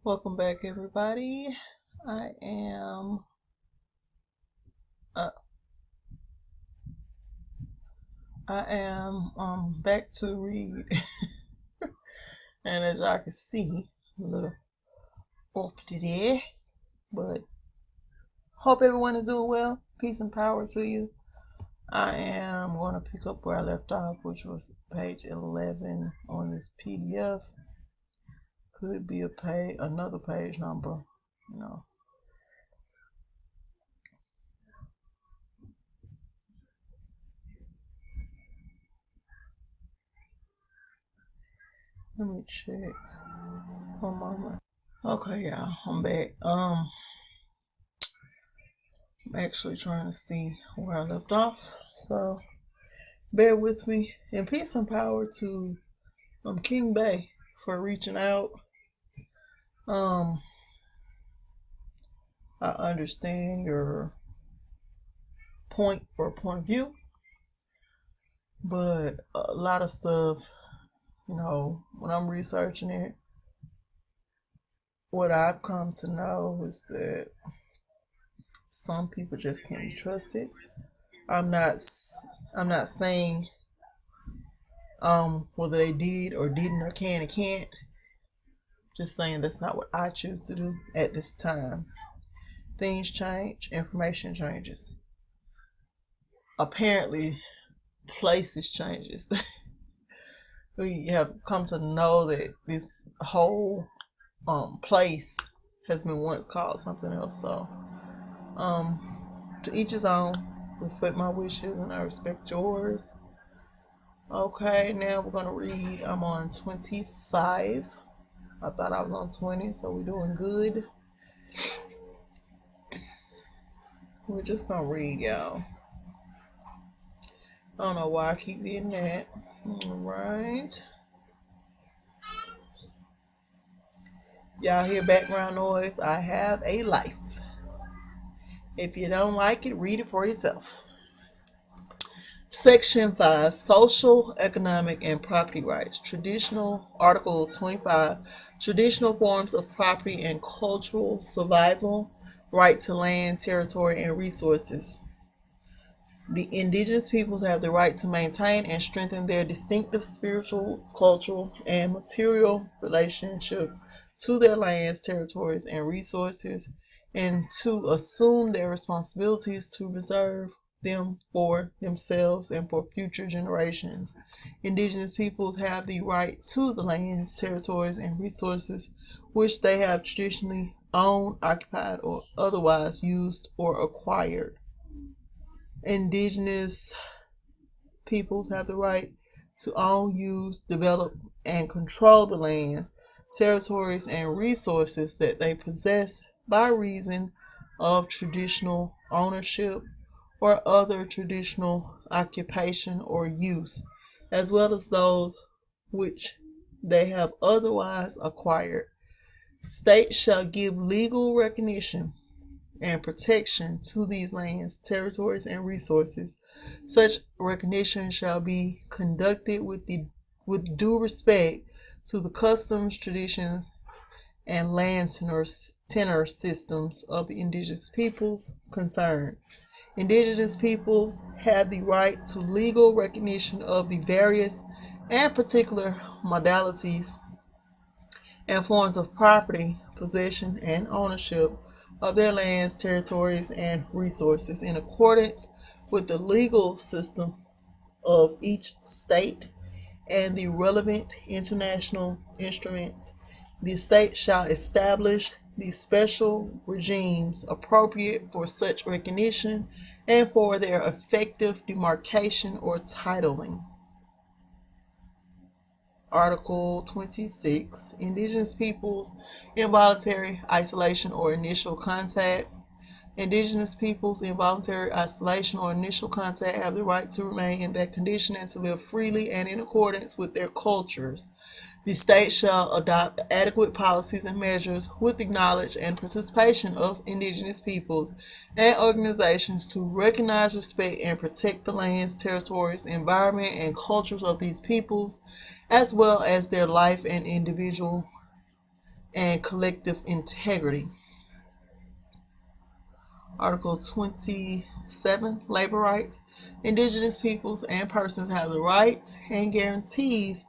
Welcome back, everybody. I am uh, back to read, and as y'all can see, a little off today, but hope everyone is doing well. Peace and power to you. I am going to pick up where I left off, which was page 11 on this PDF. Could be another page number, you know. Let me check. One moment. Okay, y'all, I'm back. I'm actually trying to see where I left off, so bear with me. And peace and power to King Bay for reaching out. Um, I understand your point of view, but a lot of stuff, when I'm researching it, what I've come to know is that some people just can't be trusted. I'm not I'm not saying whether they did or didn't or can and can't. Just saying that's not what I choose to do at this time. Things change, information changes. Apparently, places changes. We have come to know that this whole place has been once called something else. So, to each his own. Respect my wishes and I respect yours. Okay, now we're gonna read. I'm on 25. I thought I was on 20, so we're doing good. We're just gonna read, y'all. I don't know why I keep getting that. All right. Y'all hear background noise? I have a life. If you don't like it, read it for yourself. Section 5, Social, Economic, and Property Rights. Traditional, Article 25, Traditional Forms of Property and Cultural Survival, Right to Land, Territory, and Resources. The indigenous peoples have the right to maintain and strengthen their distinctive spiritual, cultural, and material relationship to their lands, territories, and resources, and to assume their responsibilities to preserve them for themselves and for future generations. Indigenous peoples have the right to the lands, territories, and resources which they have traditionally owned, occupied, or otherwise used or acquired. Indigenous peoples have the right to own, use, develop, and control the lands, territories, and resources that they possess by reason of traditional ownership or other traditional occupation or use, as well as those which they have otherwise acquired. States shall give legal recognition and protection to these lands, territories, and resources. Such recognition shall be conducted with due respect to the customs, traditions, and land tenure systems of the indigenous peoples concerned. Indigenous peoples have the right to legal recognition of the various and particular modalities and forms of property, possession, and ownership of their lands, territories, and resources in accordance with the legal system of each state and the relevant international instruments. The state shall establish the special regimes appropriate for such recognition and for their effective demarcation or titling. Article 26, Indigenous Peoples, Involuntary Isolation or Initial Contact. Indigenous peoples, involuntary isolation or initial contact, have the right to remain in that condition and to live freely and in accordance with their cultures. The state shall adopt adequate policies and measures with the knowledge and participation of indigenous peoples and organizations to recognize, respect, and protect the lands, territories, environment, and cultures of these peoples, as well as their life and individual and collective integrity. Article 27, labor rights. Indigenous peoples and persons have the rights and guarantees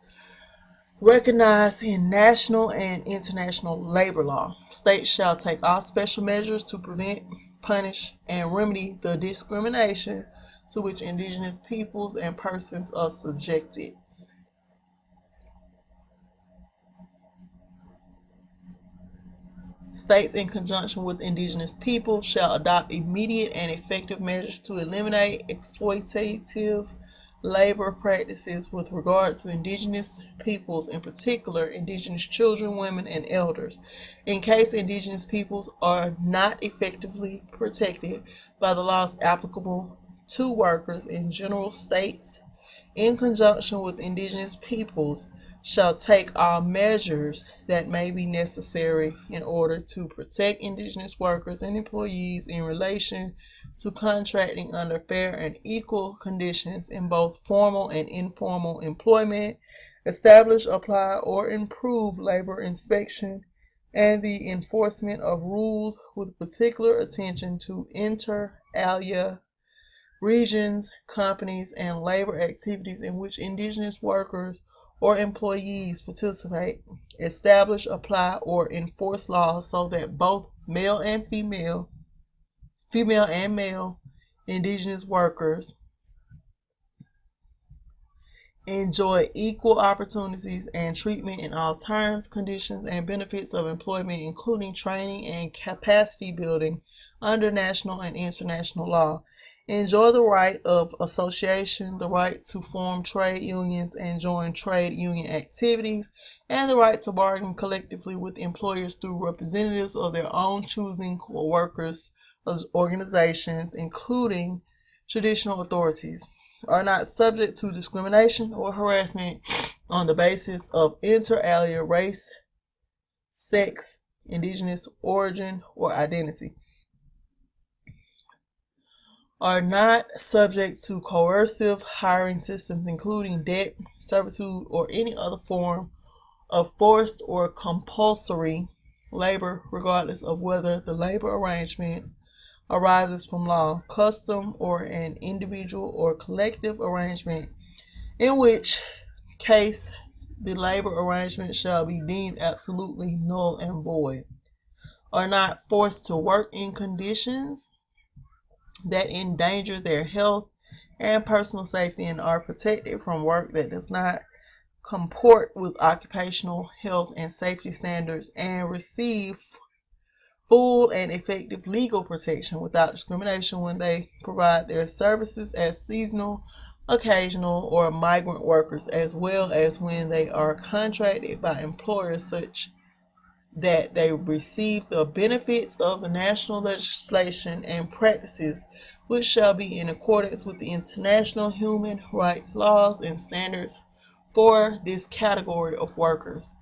recognized in national and international labor law. States shall take all special measures to prevent, punish, and remedy the discrimination to which indigenous peoples and persons are subjected. States, in conjunction with indigenous people, shall adopt immediate and effective measures to eliminate exploitative labor practices with regard to indigenous peoples, in particular indigenous children, women, and elders. In case indigenous peoples are not effectively protected by the laws applicable to workers in general, states, in conjunction with indigenous peoples, shall take all measures that may be necessary in order to protect indigenous workers and employees in relation to contracting under fair and equal conditions in both formal and informal employment, establish, apply, or improve labor inspection and the enforcement of rules with particular attention to inter alia regions, companies, and labor activities in which indigenous workers or employees participate, establish, apply, or enforce laws so that both male and female and male indigenous workers enjoy equal opportunities and treatment in all terms, conditions, and benefits of employment, including training and capacity building under national and international law. Enjoy the right of association, the right to form trade unions and join trade union activities, and the right to bargain collectively with employers through representatives of their own choosing or workers' organizations, including traditional authorities. Are not subject to discrimination or harassment on the basis of inter alia, race, sex, indigenous origin, or identity. Are not subject to coercive hiring systems, including debt, servitude, or any other form of forced or compulsory labor, regardless of whether the labor arrangement arises from law, custom, or an individual or collective arrangement, in which case the labor arrangement shall be deemed absolutely null and void. Are not forced to work in conditions that endanger their health and personal safety, and are protected from work that does not comport with occupational health and safety standards, and receive full and effective legal protection without discrimination when they provide their services as seasonal, occasional, or migrant workers, as well as when they are contracted by employers such that they receive the benefits of the national legislation and practices which shall be in accordance with the international human rights laws and standards for this category of workers.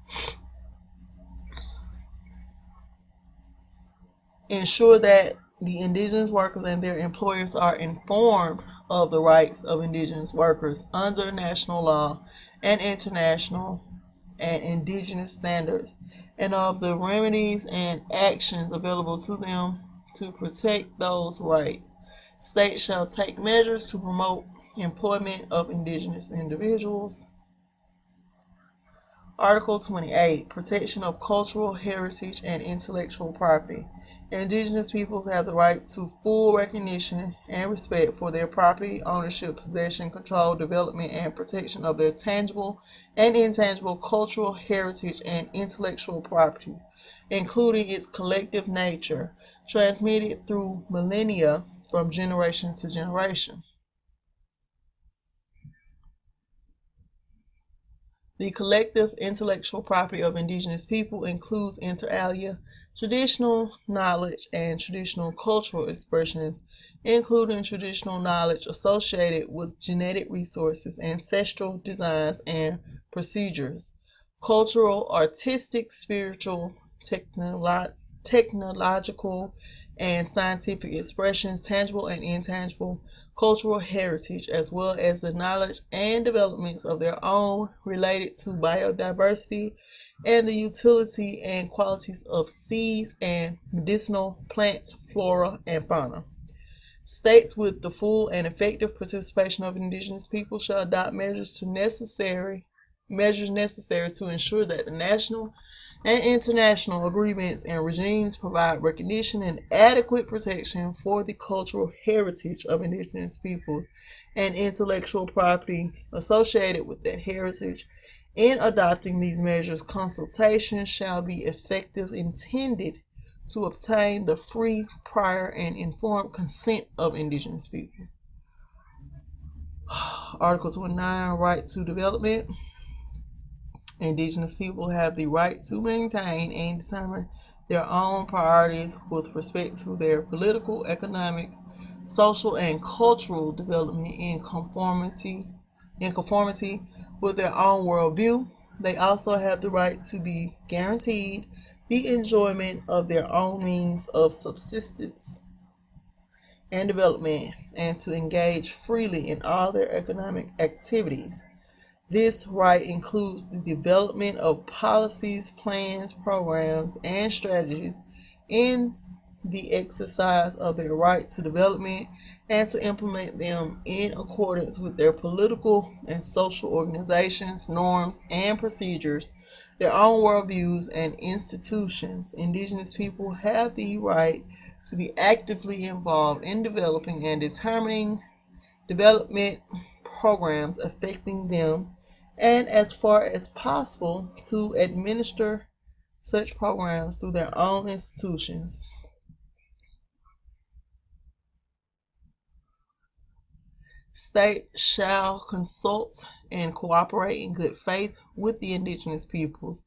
Ensure that the indigenous workers and their employers are informed of the rights of indigenous workers under national law and international and indigenous standards, and of the remedies and actions available to them to protect those rights. States shall take measures to promote employment of indigenous individuals. Article 28, protection of cultural heritage and intellectual property. Indigenous peoples have the right to full recognition and respect for their property, ownership, possession, control, development, and protection of their tangible and intangible cultural heritage and intellectual property, including its collective nature, transmitted through millennia from generation to generation. The collective intellectual property of indigenous people includes inter alia, traditional knowledge, and traditional cultural expressions, including traditional knowledge associated with genetic resources, ancestral designs and procedures, cultural, artistic, spiritual, technological and scientific expressions, tangible and intangible cultural heritage, as well as the knowledge and developments of their own related to biodiversity and the utility and qualities of seeds and medicinal plants, flora, and fauna. States with the full and effective participation of indigenous people shall adopt measures necessary to ensure that the national and international agreements and regimes provide recognition and adequate protection for the cultural heritage of indigenous peoples and intellectual property associated with that heritage. In adopting these measures, consultation shall be effective, intended to obtain the free, prior, and informed consent of indigenous people. Article 29, Right to Development. Indigenous people have the right to maintain and determine their own priorities with respect to their political, economic, social, and cultural development in conformity with their own worldview. They also have the right to be guaranteed the enjoyment of their own means of subsistence and development, and to engage freely in all their economic activities. This right includes the development of policies, plans, programs, and strategies in the exercise of their right to development and to implement them in accordance with their political and social organizations, norms, and procedures, their own worldviews, and institutions. Indigenous people have the right to be actively involved in developing and determining development programs affecting them, and as far as possible to administer such programs through their own institutions. States shall consult and cooperate in good faith with the indigenous peoples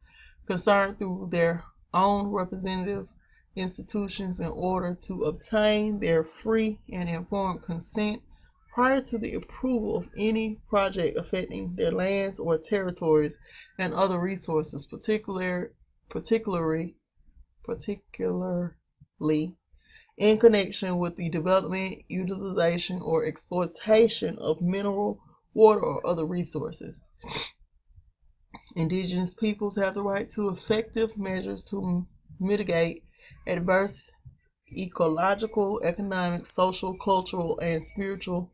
concerned through their own representative institutions in order to obtain their free and informed consent prior to the approval of any project affecting their lands or territories and other resources, particularly in connection with the development, utilization, or exploitation of mineral, water, or other resources. Indigenous peoples have the right to effective measures to mitigate adverse ecological, economic, social, cultural, and spiritual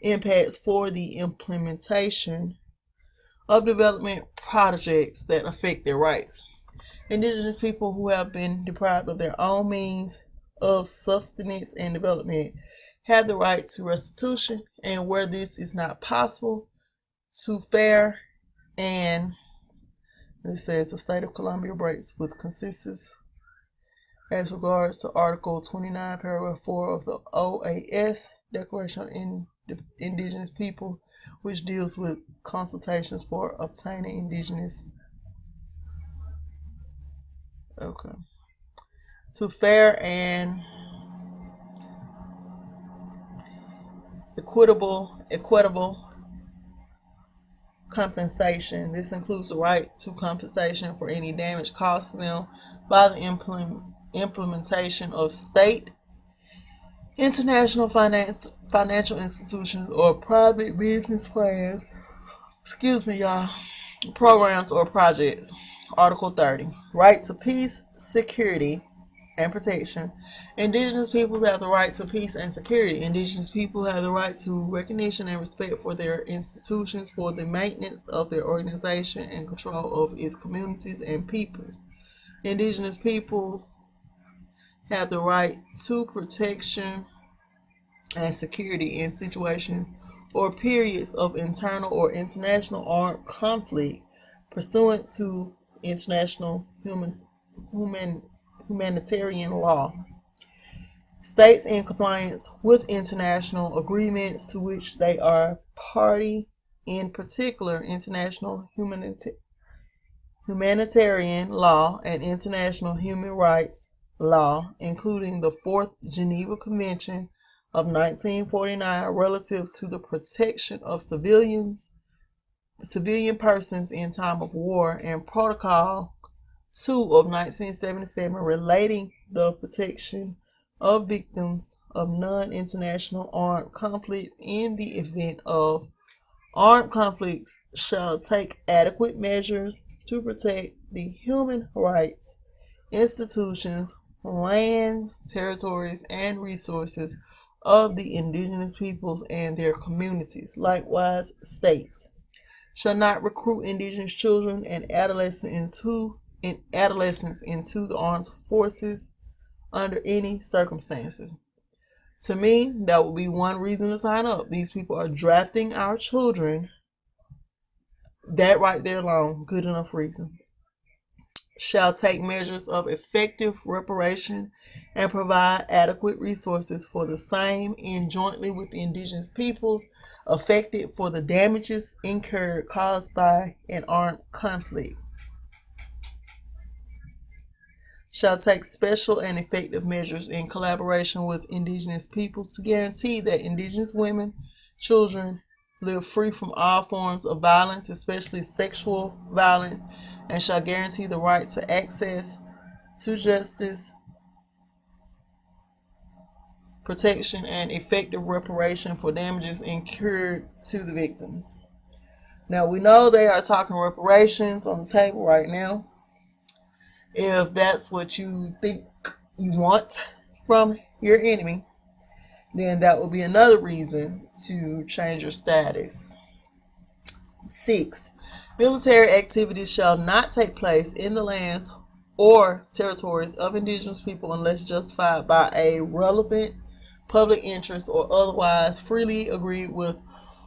impacts for the implementation of development projects that affect their rights. Indigenous people who have been deprived of their own means of sustenance and development have the right to restitution, and where this is not possible, to fair and it says the state of Colombia breaks with consensus as regards to Article 29, Paragraph 4 of the OAS Declaration on Indigenous People, which deals with consultations for obtaining indigenous. Okay. To fair and equitable compensation. This includes the right to compensation for any damage caused to them by the implementation of state, international financial institutions, or private business plans. Programs or projects. Article 30. Right to peace, security, and protection. Indigenous peoples have the right to peace and security. Indigenous people have the right to recognition and respect for their institutions, for the maintenance of their organization and control of its communities and peoples. Indigenous peoples have the right to protection and security in situations or periods of internal or international armed conflict pursuant to international humanitarian law. States in compliance with international agreements to which they are party, in particular international humanitarian law and international human rights law, including the Fourth Geneva Convention of 1949 relative to the protection of civilian persons in time of war, and Protocol of 1977 relating the protection of victims of non-international armed conflicts in the event of armed conflicts shall take adequate measures to protect the human rights, institutions, lands, territories, and resources of the indigenous peoples and their communities. Likewise, states shall not recruit indigenous children and adolescents into the armed forces under any circumstances. To me, that would be one reason to sign up. These people are drafting our children. That right there alone, good enough reason. Shall take measures of effective reparation and provide adequate resources for the same and jointly with the indigenous peoples affected for the damages incurred caused by an armed conflict. Shall take special and effective measures in collaboration with indigenous peoples to guarantee that indigenous women, children live free from all forms of violence, especially sexual violence, and shall guarantee the right to access to justice, protection, and effective reparation for damages incurred to the victims. Now, we know they are talking reparations on the table right now. If that's what you think you want from your enemy, then that will be another reason to change your status. 6. Military activities shall not take place in the lands or territories of indigenous people unless justified by a relevant public interest or otherwise freely agreed with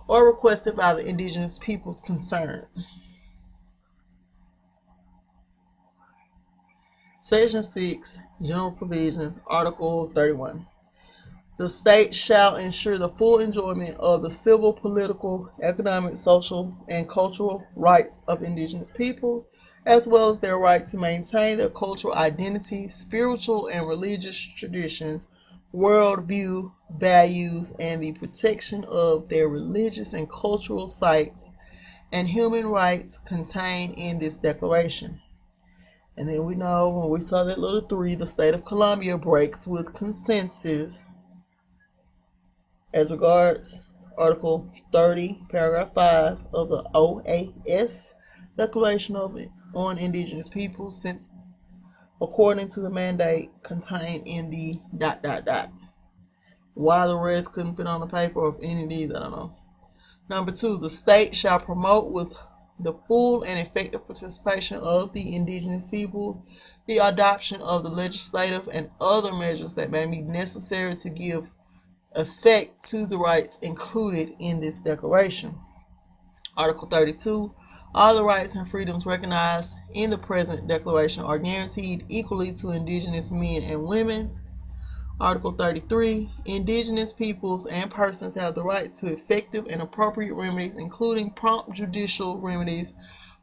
or requested by the indigenous peoples concerned. Section 6, General Provisions, Article 31. The state shall ensure the full enjoyment of the civil, political, economic, social, and cultural rights of indigenous peoples, as well as their right to maintain their cultural identity, spiritual and religious traditions, worldview, values, and the protection of their religious and cultural sites and human rights contained in this declaration. And then we know when we saw that little 3, the state of Columbia breaks with consensus as regards Article 30, Paragraph 5 of the OAS Declaration on Indigenous Peoples, since according to the mandate contained in the ... Why the rest couldn't fit on the paper or if any of these, I don't know. Number 2, the state shall promote with the full and effective participation of the indigenous peoples the adoption of the legislative and other measures that may be necessary to give effect to the rights included in this declaration. Article 32. All the rights and freedoms recognized in the present declaration are guaranteed equally to indigenous men and women. Article 33. Indigenous peoples and persons have the right to effective and appropriate remedies, including prompt judicial remedies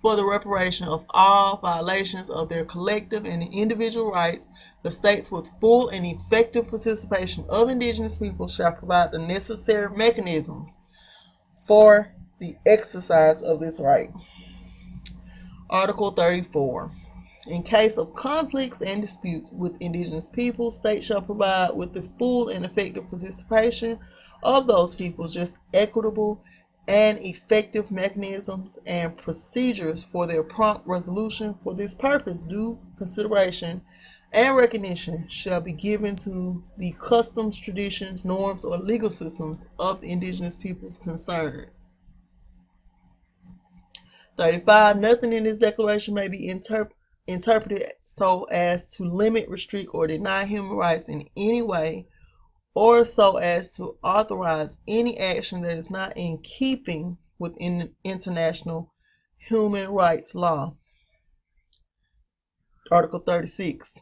for the reparation of all violations of their collective and individual rights. The states, with full and effective participation of indigenous peoples, shall provide the necessary mechanisms for the exercise of this right. Article 34. In case of conflicts and disputes with indigenous peoples, states shall provide with the full and effective participation of those peoples just equitable and effective mechanisms and procedures for their prompt resolution. For this purpose, due consideration and recognition shall be given to the customs, traditions, norms, or legal systems of the indigenous peoples concerned. 35. Nothing in this declaration may be interpreted so as to limit, restrict, or deny human rights in any way, or so as to authorize any action that is not in keeping with international human rights law. Article 36.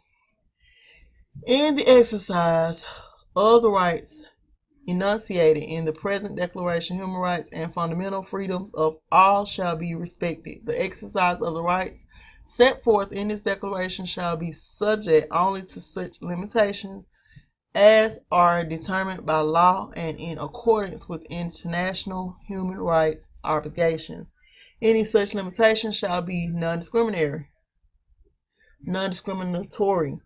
In the exercise of the rights enunciated in the present declaration, human rights and fundamental freedoms of all shall be respected. The exercise of the rights set forth in this declaration shall be subject only to such limitations as are determined by law and in accordance with international human rights obligations. Any such limitation shall be non-discriminatory. non-discriminatory,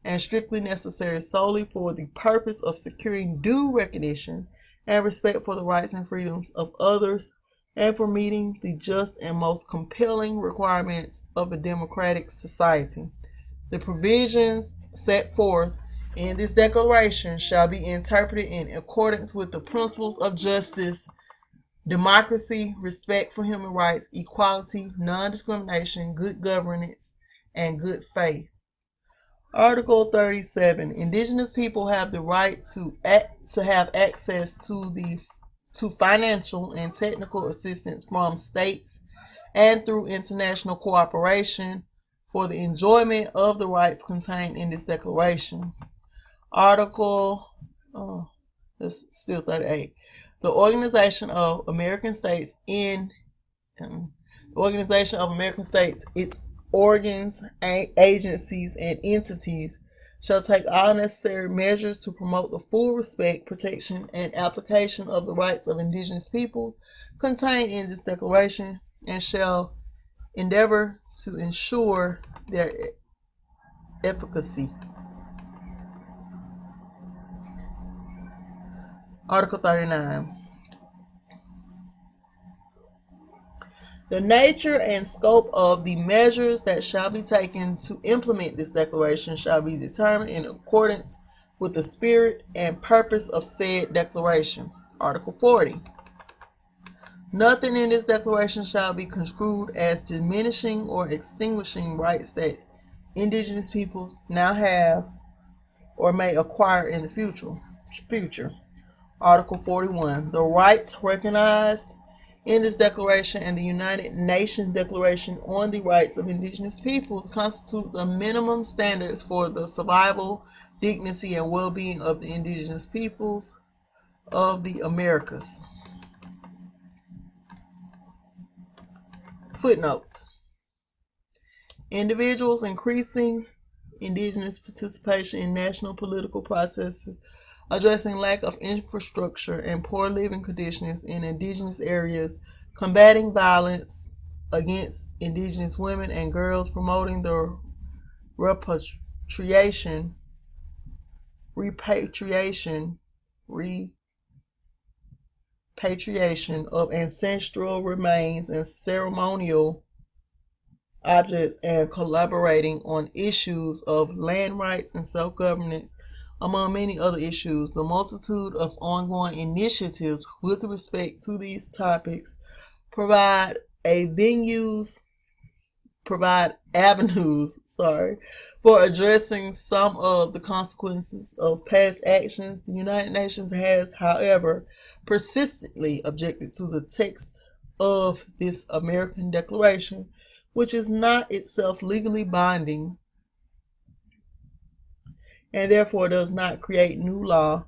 and strictly necessary solely for the purpose of securing due recognition and respect for the rights and freedoms of others and for meeting the just and most compelling requirements of a democratic society. The provisions set forth in this declaration shall be interpreted in accordance with the principles of justice, democracy, respect for human rights, equality, non-discrimination, good governance, and good faith. Article 37. Indigenous people have the right to have access to financial and technical assistance from states and through international cooperation for the enjoyment of the rights contained in this declaration. Article it's still 38. The Organization of American States its organs, agencies, and entities shall take all necessary measures to promote the full respect, protection, and application of the rights of indigenous peoples contained in this declaration and shall endeavor to ensure their efficacy. Article 39. The nature and scope of the measures that shall be taken to implement this declaration shall be determined in accordance with the spirit and purpose of said declaration. Article 40. Nothing in this declaration shall be construed as diminishing or extinguishing rights that indigenous peoples now have or may acquire in the future. Article 41. The rights recognized in this declaration and the United Nations Declaration on the Rights of Indigenous Peoples constitute the minimum standards for the survival, dignity, and well-being of the indigenous peoples of the Americas. Footnotes. Individuals increasing indigenous participation in national political processes, addressing lack of infrastructure and poor living conditions in indigenous areas, combating violence against indigenous women and girls, promoting the repatriation of ancestral remains and ceremonial objects, and collaborating on issues of land rights and self-governance, among many other issues. The multitude of ongoing initiatives with respect to these topics provide avenues for addressing some of the consequences of past actions. The United Nations has, however, persistently objected to the text of this American Declaration, which is not itself legally binding and therefore does not create new law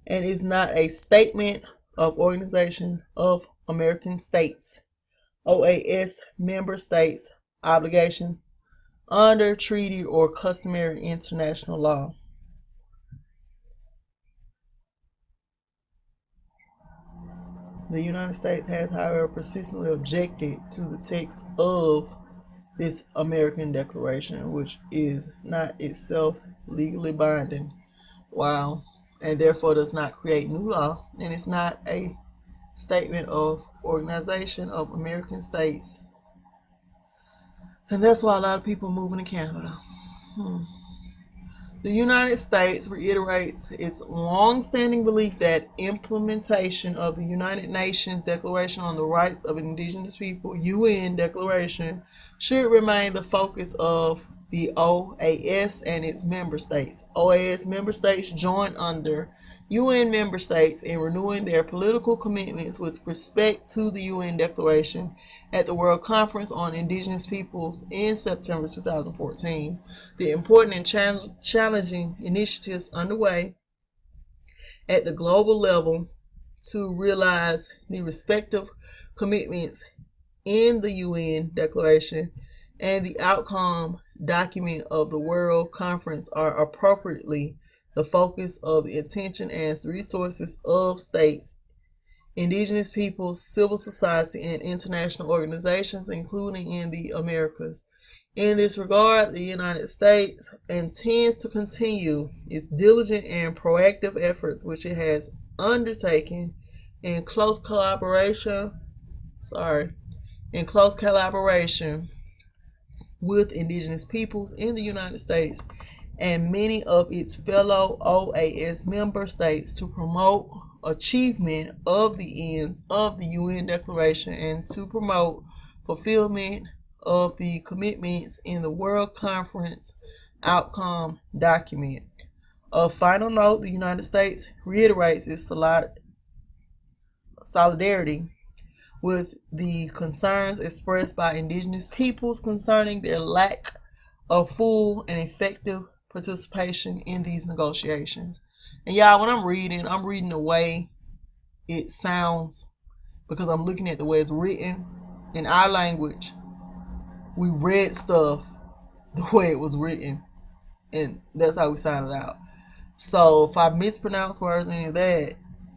and is not a statement of Organization of American States, OAS member states' obligation under treaty or customary international law. The United States has, however, persistently objected to the text of this American Declaration, which is not itself legally binding, and therefore does not create new law, and it's not a statement of Organization of American States. And that's why a lot of people are moving to Canada. The United States reiterates its long-standing belief that implementation of the United Nations Declaration on the Rights of Indigenous People, UN Declaration, should remain the focus of the OAS and its member states. OAS member states join under UN member states in renewing their political commitments with respect to the UN Declaration at the World Conference on Indigenous Peoples in September 2014. The important and challenging initiatives underway at the global level to realize the respective commitments in the UN Declaration and the outcome document of the World Conference are appropriately the focus of the attention and resources of states, indigenous peoples, civil society, and international organizations, including in the Americas. In this regard, the United States intends to continue its diligent and proactive efforts, which it has undertaken in close collaboration. In close collaboration with indigenous peoples in the United States and many of its fellow OAS member states to promote achievement of the ends of the UN Declaration and to promote fulfillment of the commitments in the World Conference outcome document. A final note, the United States reiterates its solidarity with the concerns expressed by indigenous peoples concerning their lack of full and effective participation in these negotiations. And y'all, when I'm reading the way it sounds because I'm looking at the way it's written in our language. We read stuff the way it was written, and that's how we sounded out. So if I mispronounce words or any of that,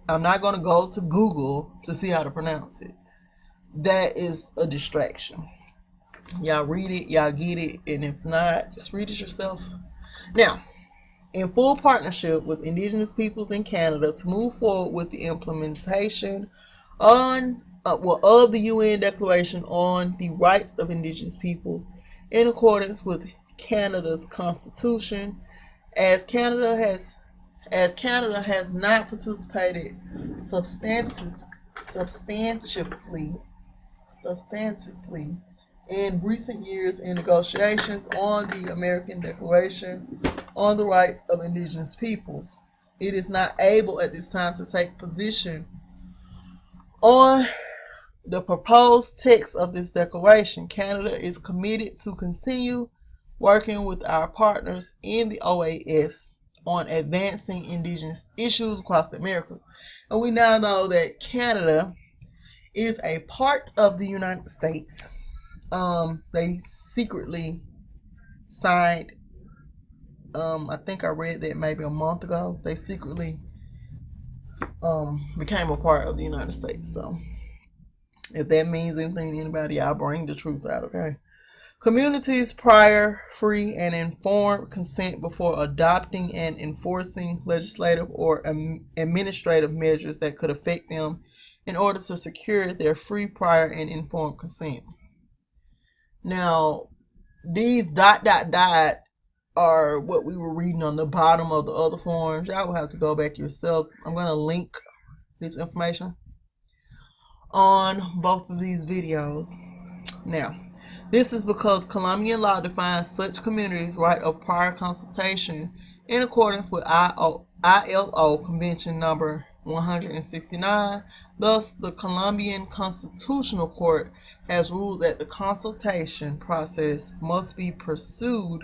I'm not going to go to Google to see how to pronounce it. That is a distraction. Y'all read it, y'all get it, and if not, just read it yourself. Now, in full partnership with Indigenous peoples in Canada to move forward with the implementation of the UN Declaration on the Rights of Indigenous Peoples in accordance with Canada's Constitution, as Canada has not participated substantively in recent years in negotiations on the American Declaration on the Rights of Indigenous Peoples. It is not able at this time to take position on the proposed text of this declaration. Canada is committed to continue working with our partners in the OAS on advancing indigenous issues across the Americas. And we now know that Canada is a part of the United States. They secretly signed, I think I read that maybe a month ago, they secretly became a part of the United States. So if that means anything to anybody, I'll bring the truth out, okay? Communities prior, free, and informed consent before adopting and enforcing legislative or administrative measures that could affect them in order to secure their free, prior, and informed consent. Now, these ... are what we were reading on the bottom of the other forms. Y'all will have to go back yourself. I'm going to link this information on both of these videos. Now, this is because Colombian law defines such communities' right of prior consultation in accordance with ILO Convention number 169. Thus, the Colombian Constitutional Court has ruled that the consultation process must be pursued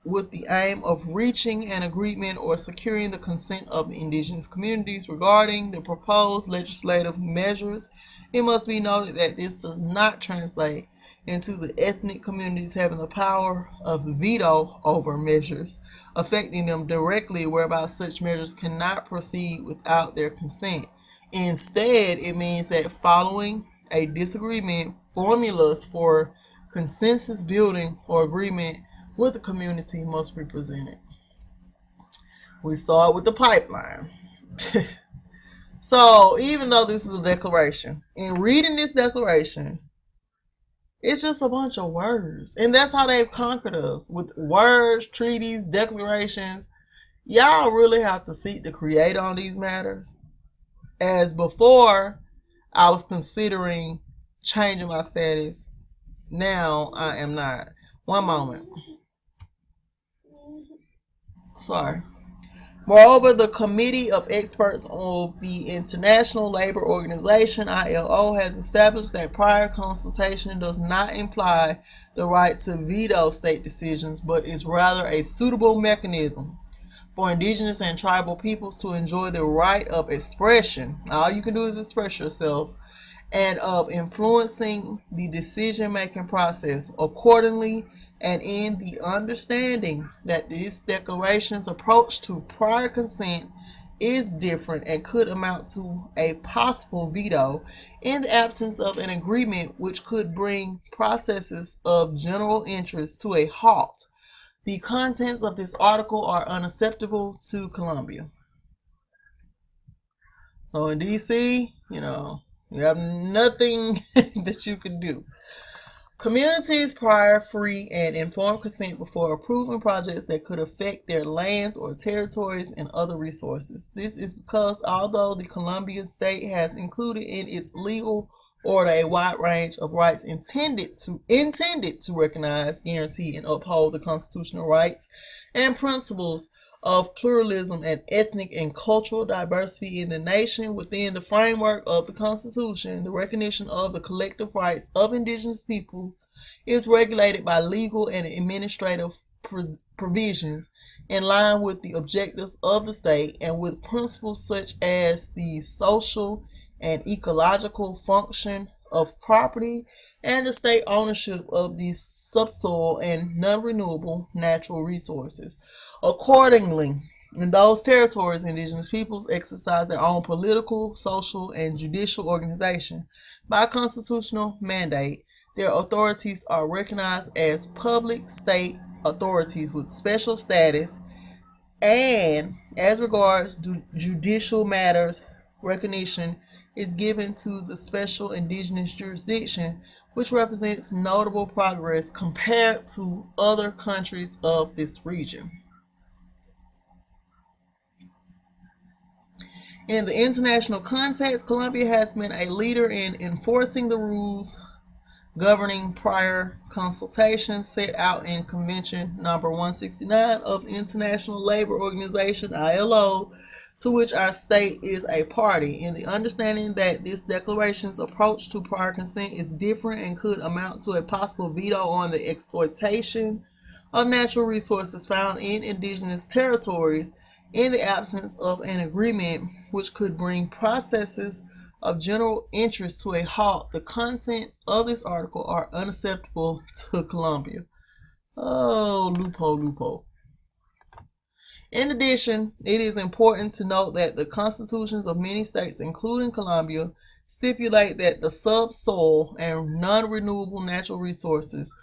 with the aim of reaching an agreement or securing the consent of the indigenous communities regarding the proposed legislative measures. It must be noted that this does not translate into the ethnic communities having the power of veto over measures affecting them directly, whereby such measures cannot proceed without their consent. Instead, it means that following a disagreement, formulas for consensus building or agreement with the community must be presented. We saw it with the pipeline. So even though this is a declaration, in reading this declaration, it's just a bunch of words. And that's how they've conquered us, with words, treaties, declarations. Y'all really have to seek the Creator on these matters. As before, I was considering changing my status. Now I am not. One moment. Sorry. Moreover, the Committee of Experts of the International Labor Organization, ILO, has established that prior consultation does not imply the right to veto state decisions, but is rather a suitable mechanism for indigenous and tribal peoples to enjoy the right of expression. All you can do is express yourself, and of influencing the decision-making process. Accordingly, and in the understanding that this declaration's approach to prior consent is different and could amount to a possible veto in the absence of an agreement which could bring processes of general interest to a halt. The contents of this article are unacceptable to Colombia. So in DC, you have nothing that you can do. Communities prior free and informed consent before approving projects that could affect their lands or territories and other resources. This is because although the Colombian state has included in its legal order a wide range of rights intended to recognize, guarantee, and uphold the constitutional rights and principles of pluralism and ethnic and cultural diversity in the nation within the framework of the Constitution, the recognition of the collective rights of indigenous people is regulated by legal and administrative provisions in line with the objectives of the state and with principles such as the social and ecological function of property and the state ownership of the subsoil and non-renewable natural resources. Accordingly, in those territories, indigenous peoples exercise their own political, social, and judicial organization. By constitutional mandate, their authorities are recognized as public state authorities with special status, and as regards judicial matters, recognition is given to the special indigenous jurisdiction, which represents notable progress compared to other countries of this region. In the international context, Colombia has been a leader in enforcing the rules governing prior consultations set out in Convention number 169 of the International Labor Organization, ILO, to which our state is a party, in the understanding that this declaration's approach to prior consent is different and could amount to a possible veto on the exploitation of natural resources found in indigenous territories in the absence of an agreement which could bring processes of general interest to a halt. The contents of this article are unacceptable to Colombia. Oh, loophole. In addition, it is important to note that the constitutions of many states, including Colombia, stipulate that the subsoil and non-renewable natural resources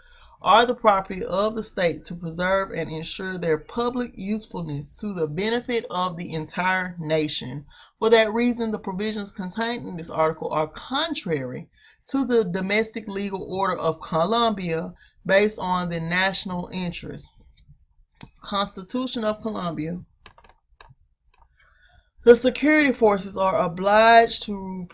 are the property of the state to preserve and ensure their public usefulness to the benefit of the entire nation. For that reason, the provisions contained in this article are contrary to the domestic legal order of Colombia based on the national interest. Constitution of Colombia. The security forces are obliged to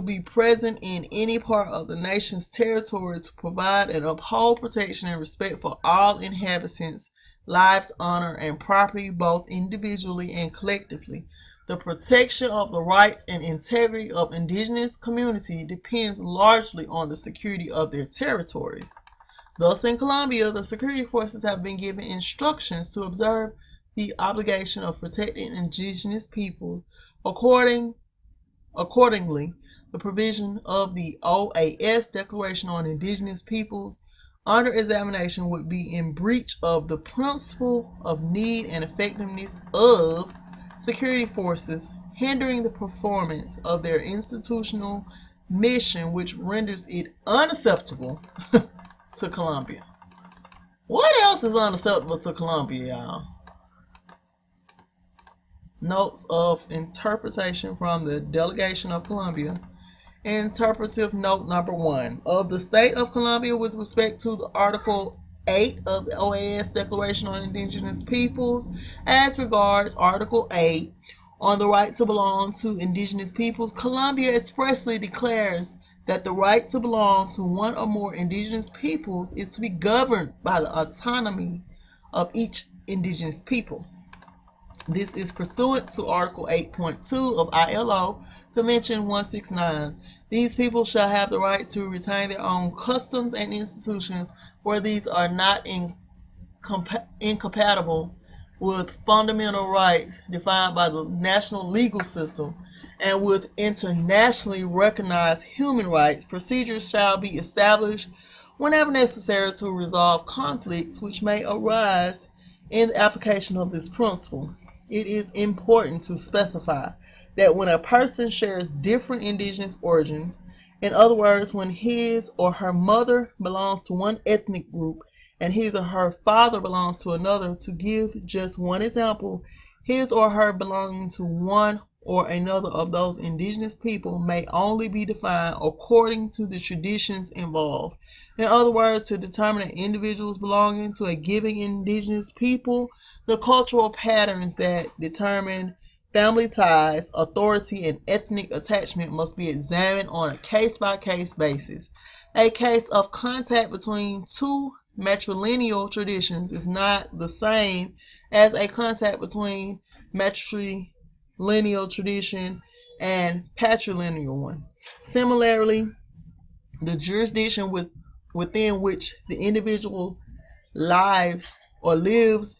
be present in any part of the nation's territory to provide and uphold protection and respect for all inhabitants' lives, honor, and property, both individually and collectively. The protection of the rights and integrity of indigenous community depends largely on the security of their territories. Thus, in Colombia, the security forces have been given instructions to observe the obligation of protecting indigenous people. Accordingly, the provision of the OAS Declaration on Indigenous Peoples under examination would be in breach of the principle of need and effectiveness of security forces, hindering the performance of their institutional mission, which renders it unacceptable to Colombia. What else is unacceptable to Colombia, y'all? Notes of interpretation from the Delegation of Colombia. Interpretive note number 1. Of the State of Colombia with respect to the Article 8 of the OAS Declaration on Indigenous Peoples, as regards Article 8 on the right to belong to indigenous peoples, Colombia expressly declares that the right to belong to one or more indigenous peoples is to be governed by the autonomy of each indigenous people. This is pursuant to Article 8.2 of ILO Convention 169. These people shall have the right to retain their own customs and institutions where these are not incompatible with fundamental rights defined by the national legal system and with internationally recognized human rights. Procedures shall be established whenever necessary to resolve conflicts which may arise in the application of this principle. it is important to specify that when a person shares different indigenous origins, in other words, when his or her mother belongs to one ethnic group and his or her father belongs to another, to give just one example, his or her belonging to one or another of those indigenous people may only be defined according to the traditions involved. In other words, to determine an individual's belonging to a given indigenous people, the cultural patterns that determine family ties, authority, and ethnic attachment must be examined on a case-by-case basis. A case of contact between two matrilineal traditions is not the same as a contact between matrilineal tradition and patrilineal one. Similarly, the jurisdiction within which the individual lives or lives,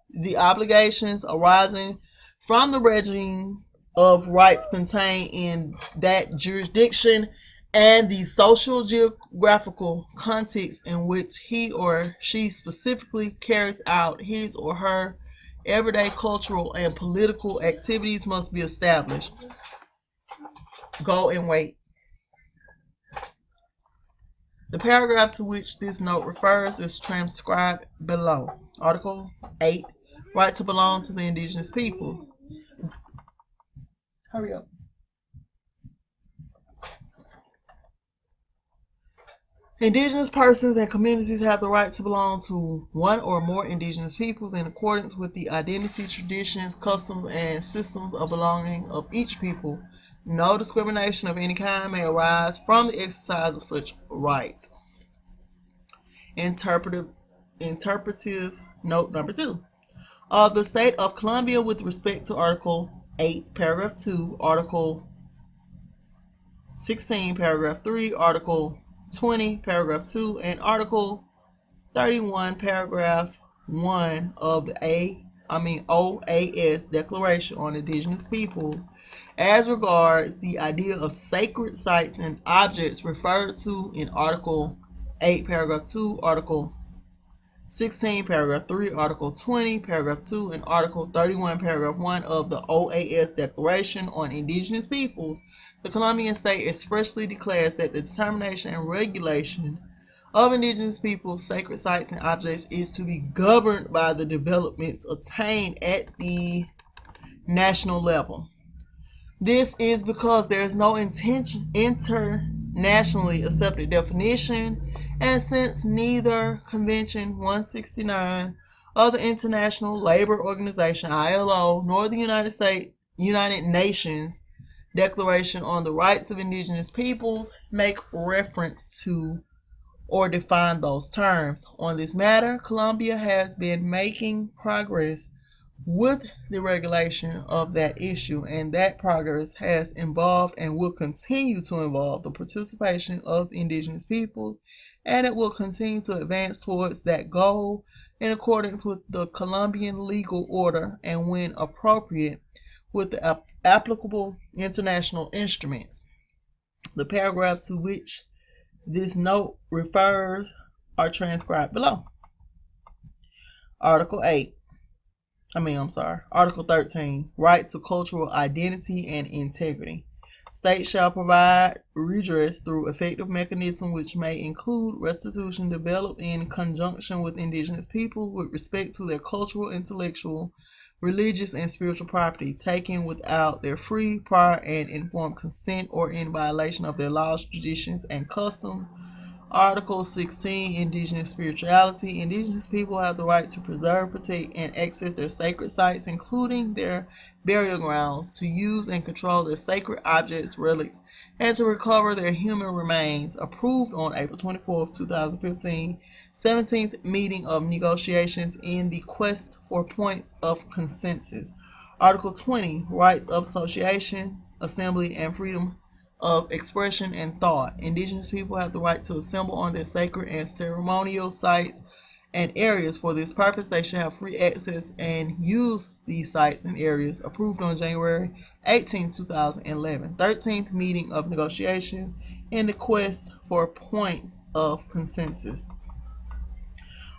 the obligations arising from the regime of rights contained in that jurisdiction, and the social geographical context in which he or she specifically carries out his or her everyday cultural and political activities must be established. Go and wait. The paragraph to which this note refers is transcribed below. Article 8, right to belong to the indigenous people. Hurry up. Indigenous persons and communities have the right to belong to one or more indigenous peoples in accordance with the identity, traditions, customs, and systems of belonging of each people. No discrimination of any kind may arise from the exercise of such rights. Interpretive note number 2. Of the State of Columbia with respect to Article 8, Paragraph 2, Article 16, Paragraph 3, Article 20, Paragraph 2, and Article 31, Paragraph 1 of the OAS Declaration on Indigenous Peoples, as regards the idea of sacred sites and objects referred to in Article 8, Paragraph 2, Article 16, Paragraph 3, Article 20, Paragraph 2, and Article 31, Paragraph 1 of the OAS Declaration on Indigenous Peoples, the Colombian state expressly declares that the determination and regulation of indigenous peoples' sacred sites and objects is to be governed by the developments attained at the national level. This is because there is no internationally accepted definition, and since neither Convention 169 of the International Labor Organization (ILO) nor the United Nations Declaration on the Rights of Indigenous Peoples make reference to or define those terms. On this matter, Colombia has been making progress with the regulation of that issue, and that progress has involved and will continue to involve the participation of the indigenous people, and it will continue to advance towards that goal in accordance with the Colombian legal order and, when appropriate, with the applicable international instruments. The paragraph to which this note refers are transcribed below. Article 13, right to cultural identity and integrity. States shall provide redress through effective mechanisms which may include restitution developed in conjunction with indigenous people with respect to their cultural, intellectual, religious, and spiritual property taken without their free, prior, and informed consent or in violation of their laws, traditions, and customs. Article 16, Indigenous Spirituality. Indigenous people have the right to preserve, protect, and access their sacred sites, including their burial grounds, to use and control their sacred objects, relics, and to recover their human remains. Approved on April 24, 2015, 17th meeting of negotiations in the quest for points of consensus. Article 20, Rights of Association, Assembly, and Freedom of expression and thought. Indigenous people have the right to assemble on their sacred and ceremonial sites and areas. For this purpose, they shall have free access and use these sites and areas. Approved on January 18, 2011. 13th meeting of negotiations in the quest for points of consensus.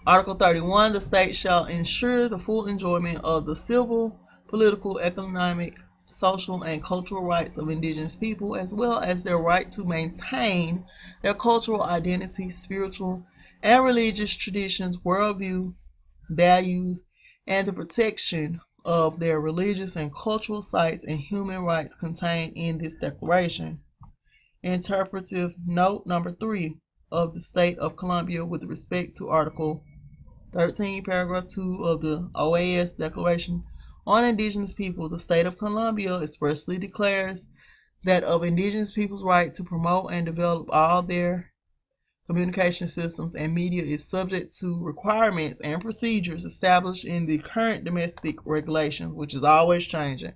Article 31, the state shall ensure the full enjoyment of the civil, political, economic, social, and cultural rights of indigenous people, as well as their right to maintain their cultural identity, spiritual and religious traditions, worldview, values, and the protection of their religious and cultural sites and human rights contained in this declaration. Interpretive note number 3 of the State of Colombia with respect to Article 13, Paragraph 2 of the OAS Declaration on Indigenous People. The State of Colombia expressly declares that of indigenous people's right to promote and develop all their communication systems and media is subject to requirements and procedures established in the current domestic regulations, which is always changing.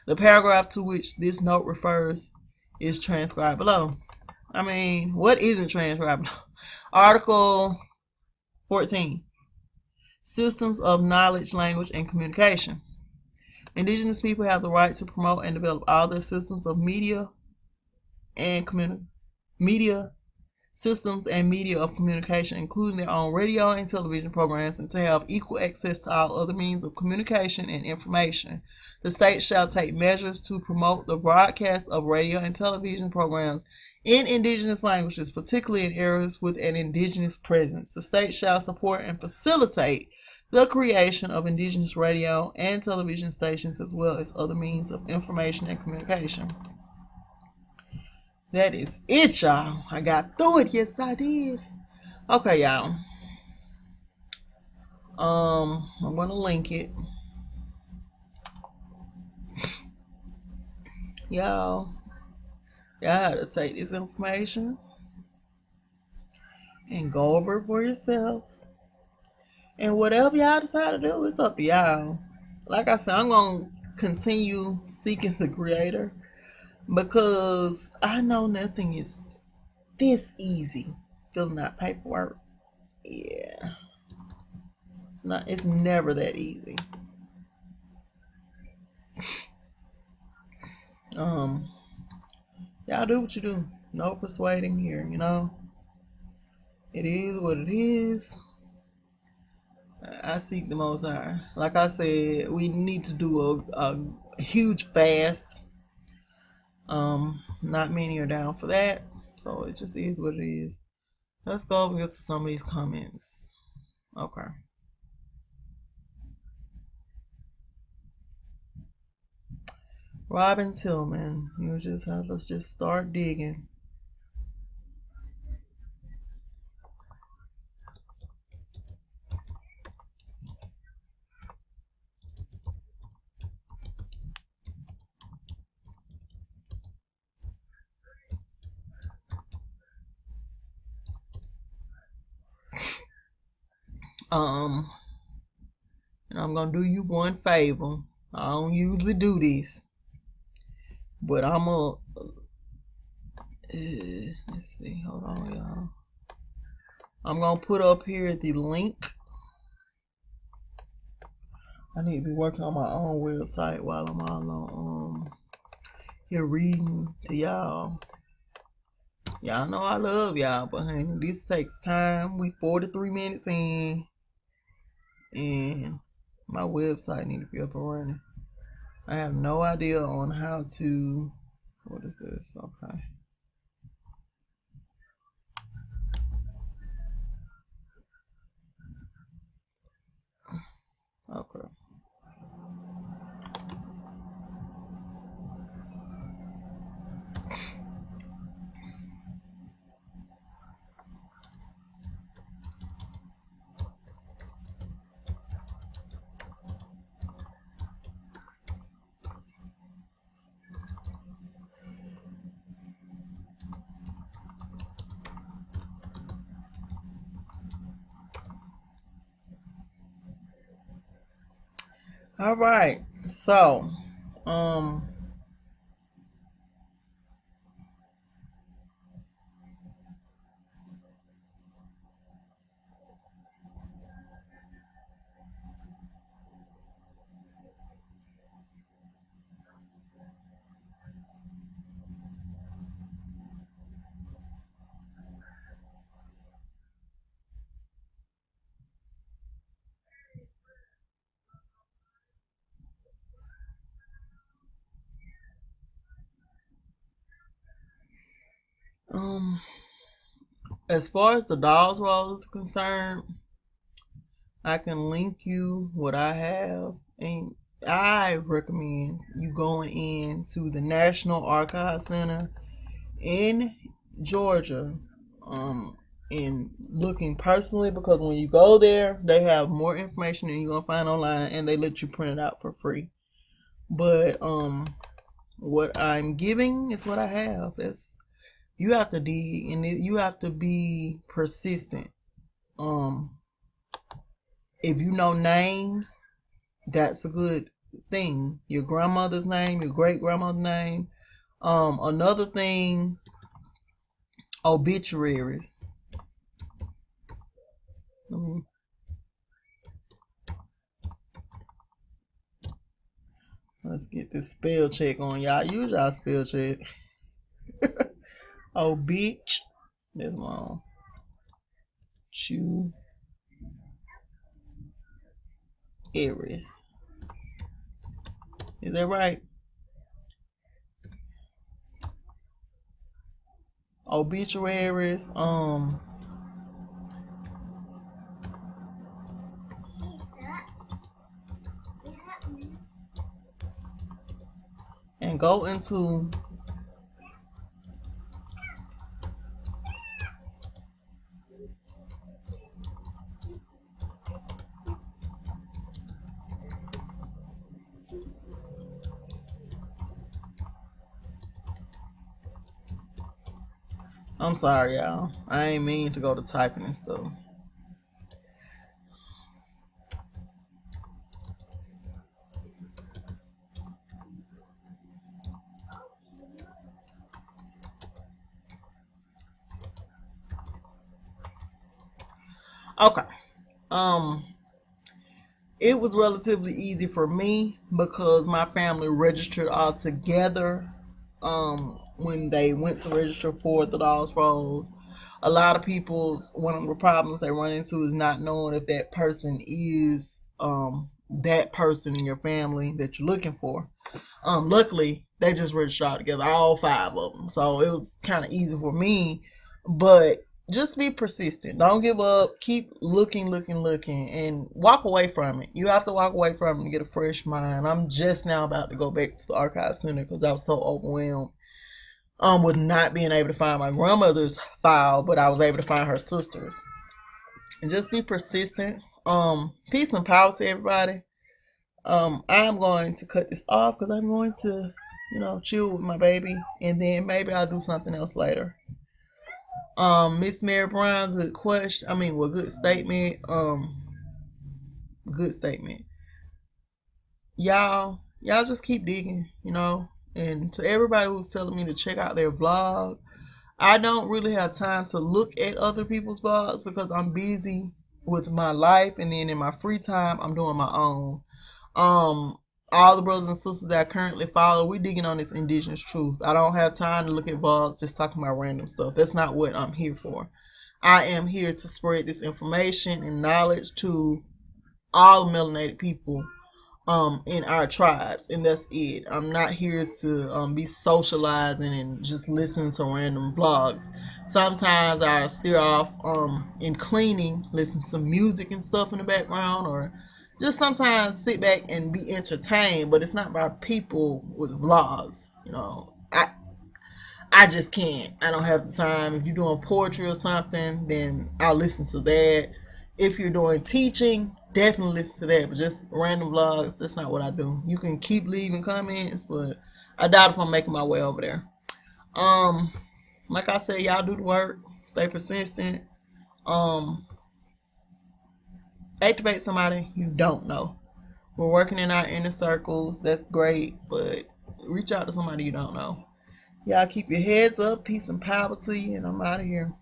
The paragraph to which this note refers is transcribed below. I mean, what isn't transcribed below? Article 14. Systems of knowledge, language, and communication. Indigenous people have the right to promote and develop all their systems of media and media systems and media of communication, including their own radio and television programs, and to have equal access to all other means of communication and information. The state shall take measures to promote the broadcast of radio and television programs in indigenous languages, particularly in areas with an indigenous presence. The state shall support and facilitate the creation of indigenous radio and television stations, as well as other means of information and communication. That is it, y'all. I got through it. Yes, I did. Okay, y'all. I'm gonna link it. Y'all have to take this information and go over it for yourselves. And whatever y'all decide to do, it's up to y'all. Like I said, I'm gonna continue seeking the creator because I know nothing is this easy. Filling out paperwork. Yeah. It's never that easy. Y'all do what you do. No persuading here, you know. It is what it is. I seek the Most High. Like I said, we need to do a huge fast. Not many are down for that. So it just is what it is. Let's go over here to some of these comments. Okay. Robin Tillman. Let's just start digging. And I'm gonna do you one favor. I don't usually do this, but let's see. Hold on, y'all. I'm gonna put up here the link. I need to be working on my own website while I'm all on here reading to y'all. Y'all know I love y'all, but honey, this takes time. We 43 minutes in, and my website need to be up and running. I have no idea on how to. What is this? Okay. Okay. All right. So, As far as the dolls roll is concerned, I can link you what I have, and I recommend you going into the National Archive Center in Georgia, um, and looking personally, because when you go there, they have more information than you're gonna find online, and they let you print it out for free. But what I'm giving is what I have. That's You have to dig, and you have to be persistent. Um, if you know names, that's a good thing. Your grandmother's name, your great grandmother's name. Another thing, obituaries. Let's get this spell check on y'all. Use y'all spell check. Obituaries. That's wrong. Aries. Is that right? Obituaries. And go into I'm sorry, y'all. I ain't mean to go to typing and stuff. Okay. Um, it was relatively easy for me because my family registered all together. When they went to register for the Lost Rolls, a lot of people's one of the problems they run into is not knowing if that person is that person in your family that you're looking for. Luckily, they just registered all together, all five of them, so it was kind of easy for me. But just be persistent. Don't give up. Keep looking, and walk away from it. You have to walk away from it to get a fresh mind. I'm just now about to go back to the archive center because I was so overwhelmed with not being able to find my grandmother's file, but I was able to find her sister's. And just be persistent. Peace and power to everybody. I'm going to cut this off because I'm going to, chill with my baby, and then maybe I'll do something else later. Miss Mary Brown, good question. I mean, well, good statement. Good statement. Y'all just keep digging, And to everybody who's telling me to check out their vlog, I don't really have time to look at other people's vlogs because I'm busy with my life, and then in my free time, I'm doing my own. Um, all the brothers and sisters that I currently follow, we digging on this indigenous truth. I don't have time to look at vlogs just talking about random stuff. That's not what I'm here for. I am here to spread this information and knowledge to all melanated people in our tribes, and that's it. I'm not here to be socializing and just listening to random vlogs. Sometimes I steer off in cleaning, listen to music and stuff in the background, or just sometimes sit back and be entertained, but it's not by people with vlogs. I just can't. I don't have the time. If you're doing poetry or something, then I'll listen to that. If you're doing teaching, definitely listen to that. But just random vlogs, that's not what I do. You can keep leaving comments, but I doubt if I'm making my way over there. Um, like I said, y'all do the work. Stay persistent. Um, Activate somebody you don't know. We're working in our inner circles. That's great, but reach out to somebody you don't know. Y'all keep your heads up. Peace and power to you, and I'm out of here.